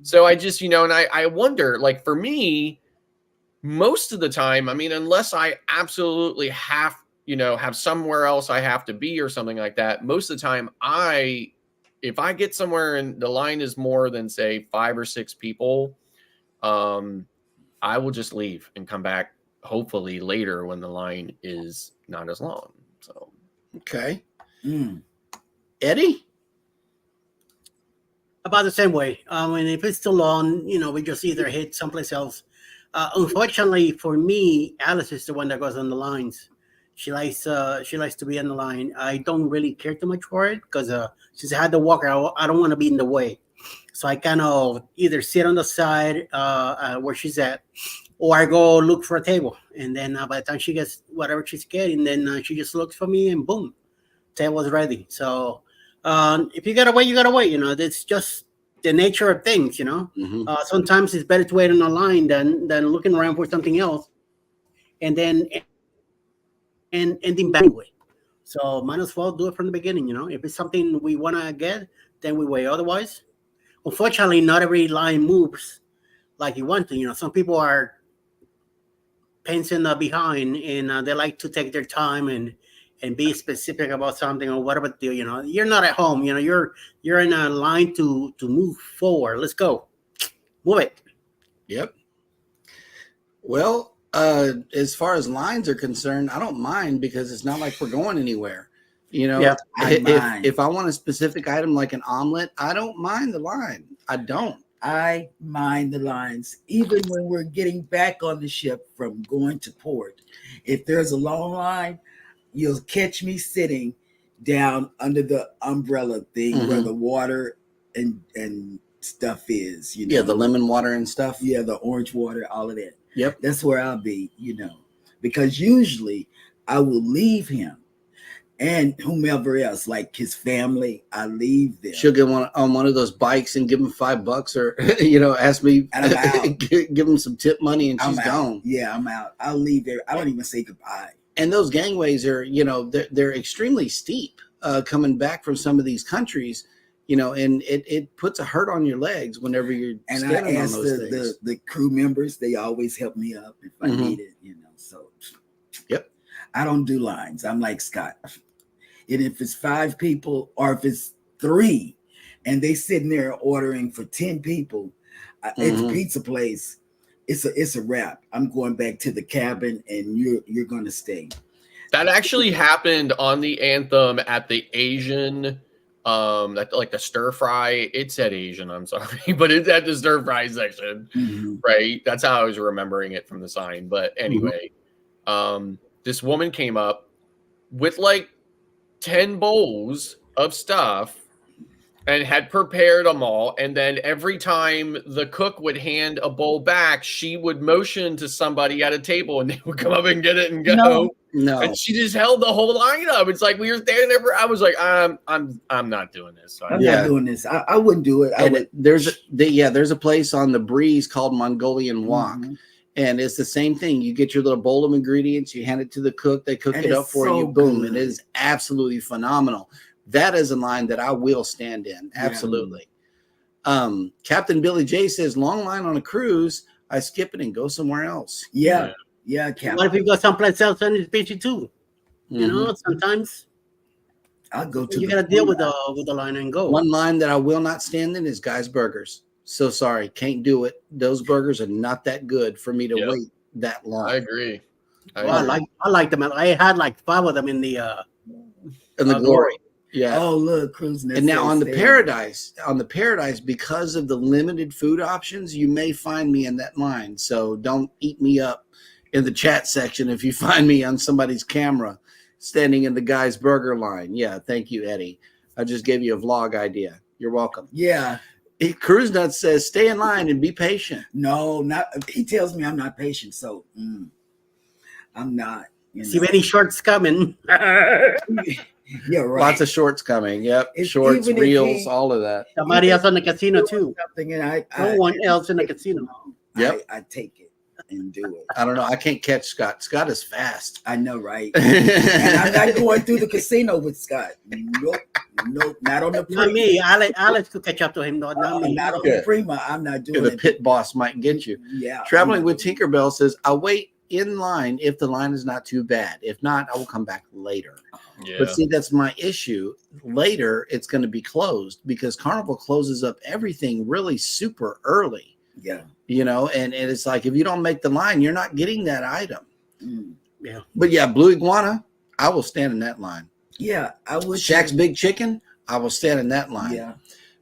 So I just, you know, and I wonder, like for me, most of the time, I mean, unless I absolutely have somewhere else I have to be or something like that, most of the time if I get somewhere and the line is more than say 5 or 6 people, I will just leave and come back hopefully later when the line is not as long. So, okay. Eddie? About the same way. And if it's too long, you know, we just either hit someplace else. Unfortunately for me, Alice is the one that goes on the lines. She likes to be on the line. I don't really care too much for it because since I had to walk, I don't want to be in the way. So I kind of either sit on the side where she's at, or I go look for a table. And then by the time she gets whatever she's getting, then she just looks for me and boom, table's ready. So if you gotta wait, you gotta wait. You know, it's just the nature of things. You know, sometimes it's better to wait on a line than looking around for something else, and then ending back anyway. So might as well do it from the beginning. You know, if it's something we want to get, then we wait. Otherwise, unfortunately, not every line moves like you want to. You know, some people are pains in the behind, and they like to take their time and be specific about something or whatever. You know, you're not at home. You know, you're in a line to move forward. Let's go, move it. Yep. Well, as far as lines are concerned, I don't mind because it's not like we're going anywhere. You know, if I want a specific item like an omelet, I don't mind the line. I don't. I mind the lines, even when we're getting back on the ship from going to port. If there's a long line, you'll catch me sitting down under the umbrella thing where the water and stuff is. You know? Yeah, the lemon water and stuff. Yeah, the orange water, all of that. Yep. That's where I'll be, you know, because usually I will leave him and whomever else, like his family, I leave them. She'll get on one of those bikes and give him $5 or, you know, ask me, and I'm out. give him some tip money and she's gone. Yeah, I'm out. I'll leave there. I don't even say goodbye. And those gangways are, you know, they're extremely steep coming back from some of these countries. and it puts a hurt on your legs whenever you're And I standing on asked those things. the crew members, they always help me up if I need it, so Yep. I don't do lines. I'm like Scott. And if it's 5 people or if it's 3 and they sitting there ordering for 10 people, it's a pizza place, it's a wrap. I'm going back to the cabin and you're gonna stay. That actually happened on the Anthem at the Asian, that like the stir fry. It said Asian, I'm sorry, but it's at the stir fry section, right? That's how I was remembering it from the sign. But anyway, this woman came up with like 10 bowls of stuff and had prepared them all. And then every time the cook would hand a bowl back, she would motion to somebody at a table and they would come up and get it and go. No. And she just held the whole line up. It's like we were standing there. I was like, I'm not doing this. So I'm not doing this. I wouldn't do it. There's a place on the breeze called Mongolian Wok. And it's the same thing. You get your little bowl of ingredients, you hand it to the cook, they cook it up for you. Boom. It is absolutely phenomenal. That is a line that I will stand in. Absolutely. Captain Billy J says, long line on a cruise, I skip it and go somewhere else. Yeah, Captain. What if you go someplace else and it's busy too? Sometimes I'll go to you gotta deal with the line and go. One line that I will not stand in is Guy's Burgers. So sorry, can't do it. Those burgers are not that good for me to wait that long. I agree. I like them. I had like 5 of them in the Glory. Yeah. Oh, look, cruising. And now on the Paradise, because of the limited food options, you may find me in that line. So don't eat me up in the chat section if you find me on somebody's camera standing in the Guy's Burger line. Yeah, thank you, Eddie. I just gave you a vlog idea. You're welcome. Yeah. Cruise Nuts says, stay in line and be patient. No, not. He tells me I'm not patient, so I'm not. See many shorts coming. Yeah, right. Lots of shorts coming. Yep, shorts, reels, all of that. Somebody else on the casino too. And no one else in the casino. Yep, I take it and do it. I don't know. I can't catch Scott. Scott is fast. I know, right? And I'm not going through the casino with Scott. Nope, not on the Prima. Not me. Alex could catch up to him. Not me. Not on the Prima. I'm not doing it. The pit boss might get you. Yeah. Traveling with Tinkerbell says, I'll wait in line if the line is not too bad. If not, I will come back later. Yeah. But see, that's my issue. Later, it's going to be closed because Carnival closes up everything really super early. Yeah. And it's like, if you don't make the line, you're not getting that item. Yeah. But yeah, Blue Iguana, I will stand in that line. Yeah, I would. Shaq's Big Chicken, I will stand in that line. Yeah.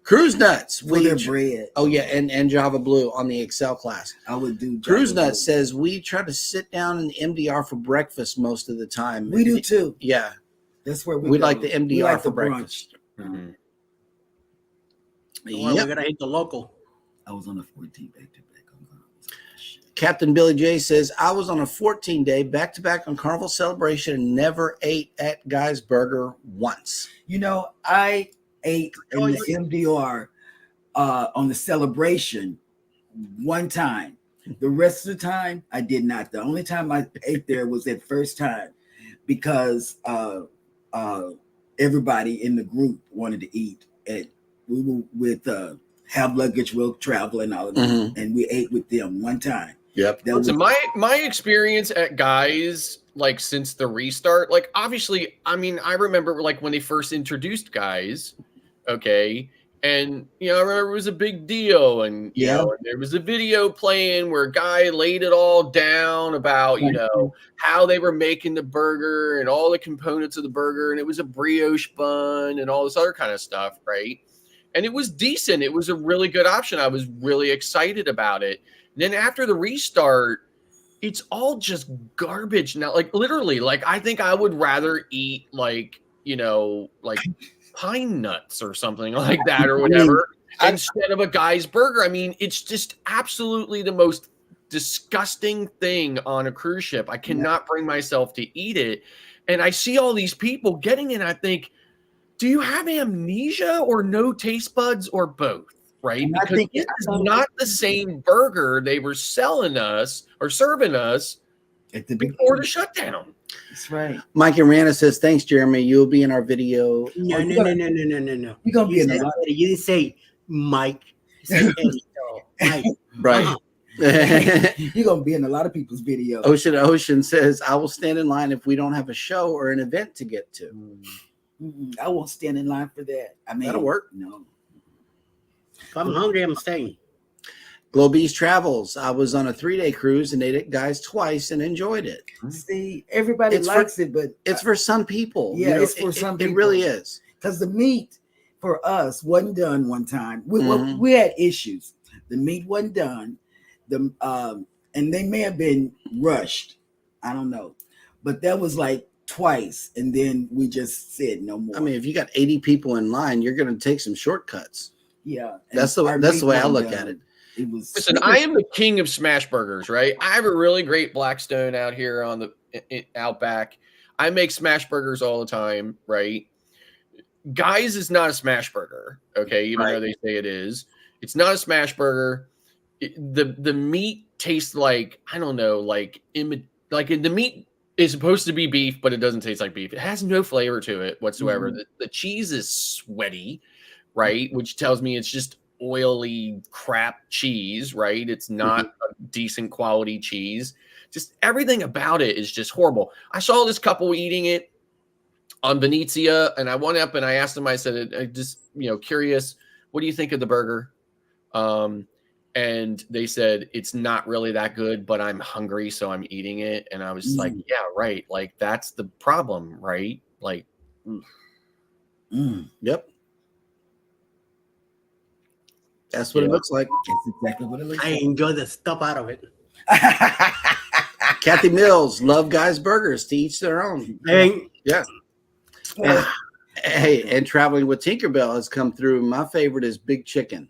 Cruise Nuts. Bread. Oh, yeah, and Java Blue on the Excel class. I would do. Cruise Nuts says, we try to sit down in the MDR for breakfast most of the time. We do too. Yeah. That's where we like the MDR like for breakfast. Mm-hmm. We're going to hit the local. I was on a 14 back-to-back. Captain Billy J says, I was on a 14-day back-to-back on Carnival Celebration and never ate at Guy's Burger once. I ate in the MDR on the Celebration one time. The rest of the time, I did not. The only time I ate there was that first time because everybody in the group wanted to eat. We were with Have Luggage Will Travel and all of that, and we ate with them one time. Yep. So my experience at Guys, like since the restart, like obviously, I mean, I remember like when they first introduced Guys, okay, and I remember it was a big deal, and and there was a video playing where a guy laid it all down about how they were making the burger and all the components of the burger, and it was a brioche bun and all this other kind of stuff, right? And it was decent. It was a really good option. I was really excited about it. And then after the restart, it's all just garbage now. Like literally, like I think I would rather eat like pine nuts or something like that or whatever instead of a Guy's Burger. I mean, it's just absolutely the most disgusting thing on a cruise ship. I cannot bring myself to eat it. And I see all these people getting it. And I think, do you have amnesia or no taste buds or both? Right? Because this is not the same burger they were selling us or serving us before the shutdown. That's right. Mike and Rana says, thanks, Jeremy. You'll be in our video. No. You're gonna be in the lot. You didn't say Mike. You said Eddie. So Mike. Right. You're gonna be in a lot of people's videos. Ocean says, I will stand in line if we don't have a show or an event to get to. I won't stand in line for that. I mean, That'll work. No. If I'm hungry, I'm staying. Globees Travels. I was on a 3-day cruise and ate it, guys, twice and enjoyed it. See, everybody likes it, but it's for some people. Yeah, it's for some people. It really is. Because the meat for us wasn't done one time. We had issues. The meat wasn't done. And they may have been rushed. I don't know. But that was like twice. And then we just said no more. I mean, if you got 80 people in line, you're going to take some shortcuts. Yeah. That's the way I look at it. Listen, I am the king of smash burgers, right? I have a really great Blackstone out here on the Outback. I make smash burgers all the time, right? Guys is not a smash burger, okay? Even though they say it is, it's not a smash burger. The meat tastes like, I don't know, like the meat is supposed to be beef, but it doesn't taste like beef. It has no flavor to it whatsoever. The cheese is sweaty, right? Which tells me it's just oily crap cheese, right? It's not a decent quality cheese. Just everything about it is just horrible. I saw this couple eating it on Venezia, and I went up and I asked them, I said, I just, curious, what do you think of the burger? And they said, it's not really that good, but I'm hungry, so I'm eating it. And I was like, yeah, right. Like, that's the problem, right? Like, Yep. That's what it looks like. That's exactly what it looks like. I enjoy the stuff out of it. Kathy Mills, love guys burgers, to each their own. Yeah. And traveling with Tinkerbell has come through. My favorite is Big Chicken.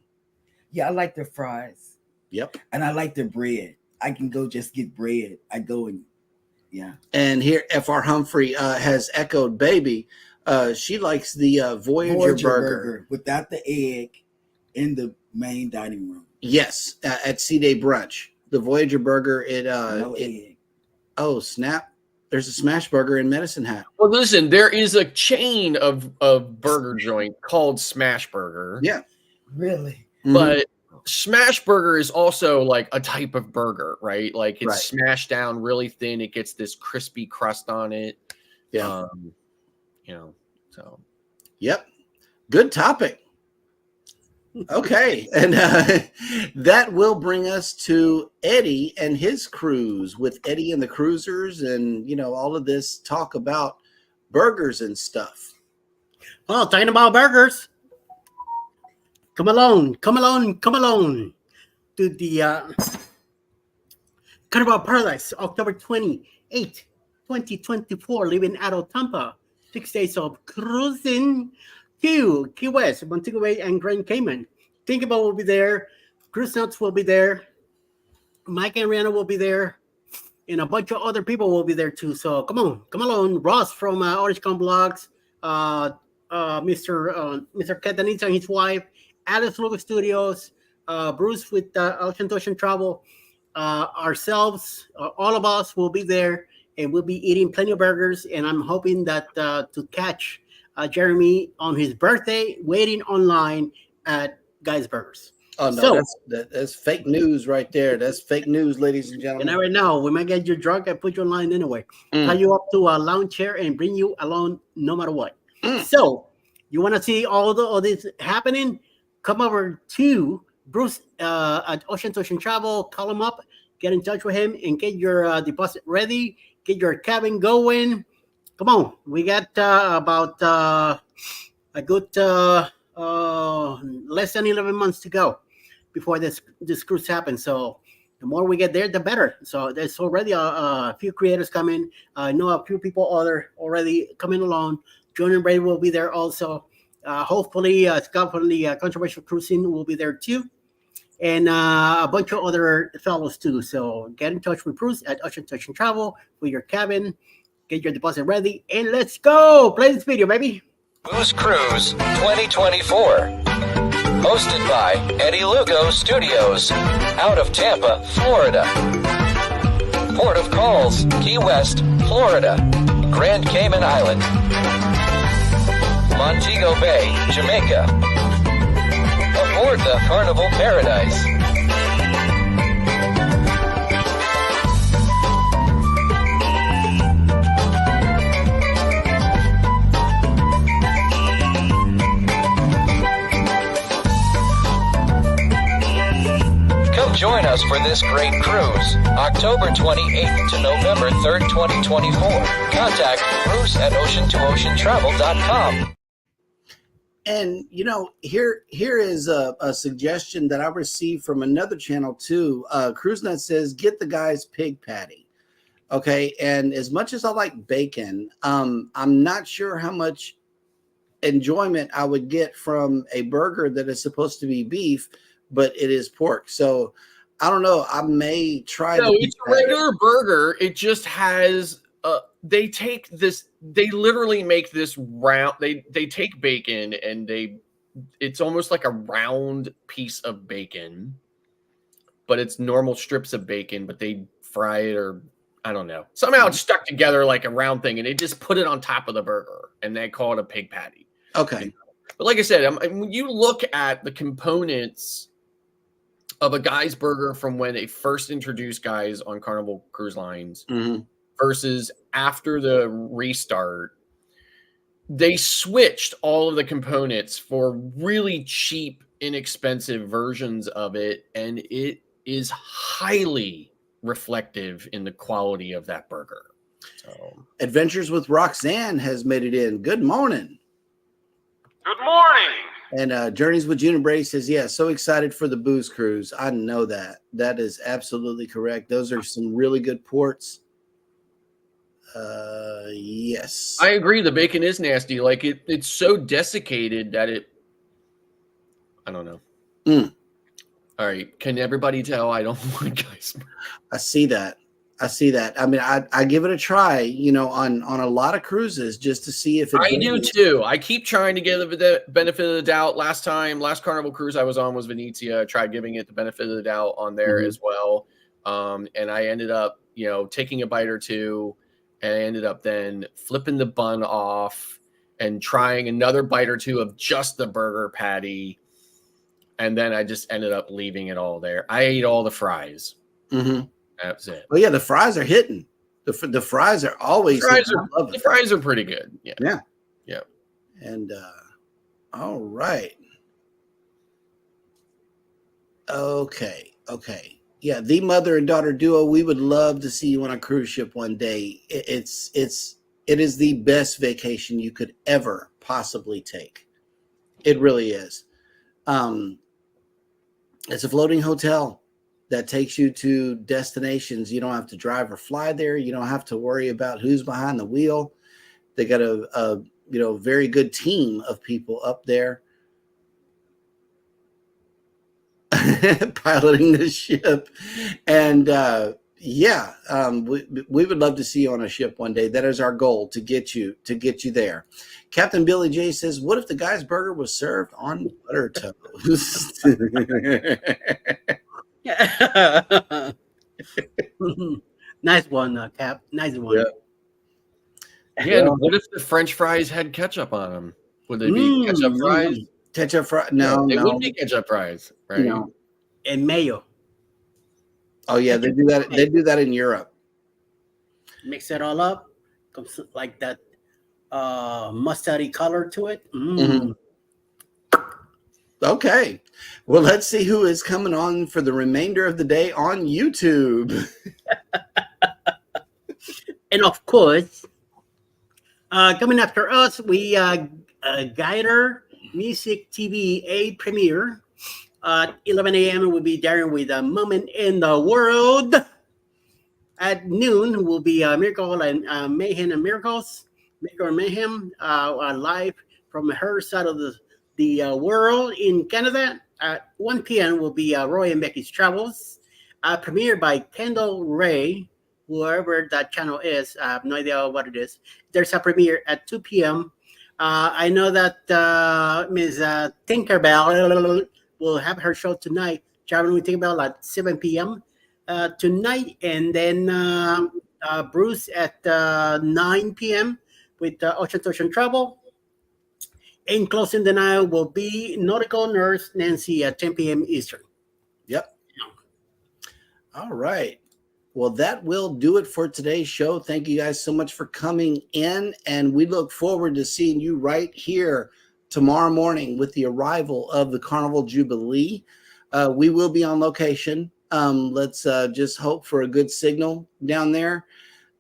Yeah, I like their fries. Yep. And I like their bread. I can go just get bread. I go and And here, F.R. Humphrey has echoed baby. She likes the Voyager burger without the egg in the main dining room. Yes, at C-Day Brunch. The Voyager burger, No egg. Oh, snap. There's a smash burger in Medicine Hat. well, listen, there is a chain of burger joint called Smash Burger. Yeah. Really? But smash burger is also like a type of burger, right? Like it's smashed down really thin. It gets this crispy crust on it. Yeah. So. Yep. Good topic. Okay. And that will bring us to Eddie and his cruise with Eddie and the Cruisers and, all of this talk about burgers and stuff. Well, talking about burgers. Come along to the Carnival Paradise, October 28, 2024, leaving out of Tampa. 6 days of cruising to Key West, Montego Bay, and Grand Cayman. Tinkerbell will be there. Cruise Nuts will be there. Mike and Rihanna will be there. And a bunch of other people will be there too. So come along. Ross from Orange Con Blogs, Mr. Catanita and his wife, Alice Lugo Studios, Bruce with Ocean to Ocean Travel, ourselves, all of us will be there, and we'll be eating plenty of burgers. And I'm hoping that to catch Jeremy on his birthday, waiting online at Guys Burgers. Oh no, that's fake news right there. That's fake news, ladies and gentlemen. And right now, we might get you drunk and put you online anyway. Tie you up to a lounge chair and bring you along no matter what. So, you want to see all this happening? Come over to Bruce at Ocean to Ocean Travel. Call him up, get in touch with him, and get your deposit ready. Get your cabin going. Come on, we got about a good less than 11 months to go before this cruise happens. So the more we get there, the better. So there's already a few creators coming. I know a few people already coming along. John and Brady will be there also. Hopefully, Scott from the Controversial Cruising will be there too. And a bunch of other fellows too. So get in touch with Bruce at Ocean to Ocean Travel for your cabin. Get your deposit ready. And let's go. Play this video, baby. Booze Cruise 2024. Hosted by Eddie Lugo Studios. Out of Tampa, Florida. Port of calls, Key West, Florida, Grand Cayman Island, Montego Bay, Jamaica. Aboard the Carnival Paradise. Come join us for this great cruise, October 28th to November 3rd, 2024. Contact cruise@ocean2oceantravel.com. And here is a suggestion that I received from another channel too. CruiseNet says, get the guy's pig patty. Okay, and as much as I like bacon, I'm not sure how much enjoyment I would get from a burger that is supposed to be beef, but it is pork. So I don't know. I may try. No, it's a regular burger. It just has. They take this. They literally make this round. They take bacon and it's almost like a round piece of bacon, but it's normal strips of bacon. But they fry it, or I don't know. Somehow it's stuck together like a round thing, and they just put it on top of the burger, and they call it a pig patty. Okay. But like I said, when you look at the components of a guy's burger from when they first introduced guys on Carnival Cruise Lines versus after the restart, they switched all of the components for really cheap, inexpensive versions of it, and it is highly reflective in the quality of that burger. So, Adventures with Roxanne has made it in. Good morning. Good morning. And Journeys with Unibray says, yeah, so excited for the booze cruise. I know that. That is absolutely correct. Those are some really good ports. Yes. I agree. The bacon is nasty. Like it's so desiccated that I don't know. All right. Can everybody tell I don't want guys? I see that. I mean, I give it a try, on a lot of cruises just to see if I do too. I keep trying to give it the benefit of the doubt. Last Carnival cruise I was on was Venezia. I tried giving it the benefit of the doubt on there as well. And I ended up, taking a bite or two, and I ended up then flipping the bun off and trying another bite or two of just the burger patty. And then I just ended up leaving it all there. I ate all the fries. That's it. Oh yeah, the fries are hitting. The fries are always. The fries are pretty good. Yeah. And all right. Okay. Yeah, the mother and daughter duo. We would love to see you on a cruise ship one day. It is the best vacation you could ever possibly take. It really is. It's a floating hotel that takes you to destinations. You don't have to drive or fly there. You don't have to worry about who's behind the wheel. They got a very good team of people up there piloting the ship. And we would love to see you on a ship one day. That is our goal, to get you there. Captain Billy J says, what if the guy's burger was served on butter toast? Nice one, Cap. Nice one. Yeah. What if the French fries had ketchup on them? Would they be ketchup fries? Ketchup fries? No, they wouldn't be ketchup fries, right? No. And mayo. Oh yeah, they do that. They do that in Europe. Mix it all up, comes like that mustardy color to it. Okay. Well, let's see who is coming on for the remainder of the day on YouTube. And of course, coming after us, we Guider Music TV A premiere at 11 a.m. We'll be there with a moment in the world. At noon will be Miracle and Mayhem and Miracles, Miracle and Mayhem, live from her side of the world in Canada. At 1 p.m. will be Roy and Becky's Travels, premiered by Kendall Ray, whoever that channel is. I have no idea what it is. There's a premiere at 2 p.m. I know that Ms. Tinkerbell will have her show tonight, Traveling with Tinkerbell at 7 p.m. Tonight, and then Bruce at 9 p.m. with Ocean to Ocean Travel. In closing the night will be Nautical Nurse Nancy at 10 p.m. Eastern. Yep. All right. Well, that will do it for today's show. Thank you guys so much for coming in, and we look forward to seeing you right here tomorrow morning with the arrival of the Carnival Jubilee. We will be on location. Let's just hope for a good signal down there.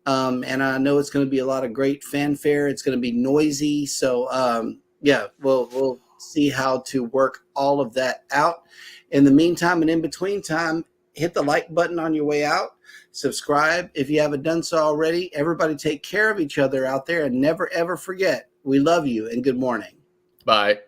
And I know it's going to be a lot of great fanfare. It's going to be noisy. So, yeah, we'll see how to work all of that out. In the meantime and in between time, hit the like button on your way out. Subscribe if you haven't done so already. Everybody take care of each other out there and never, ever forget, we love you and good morning. Bye.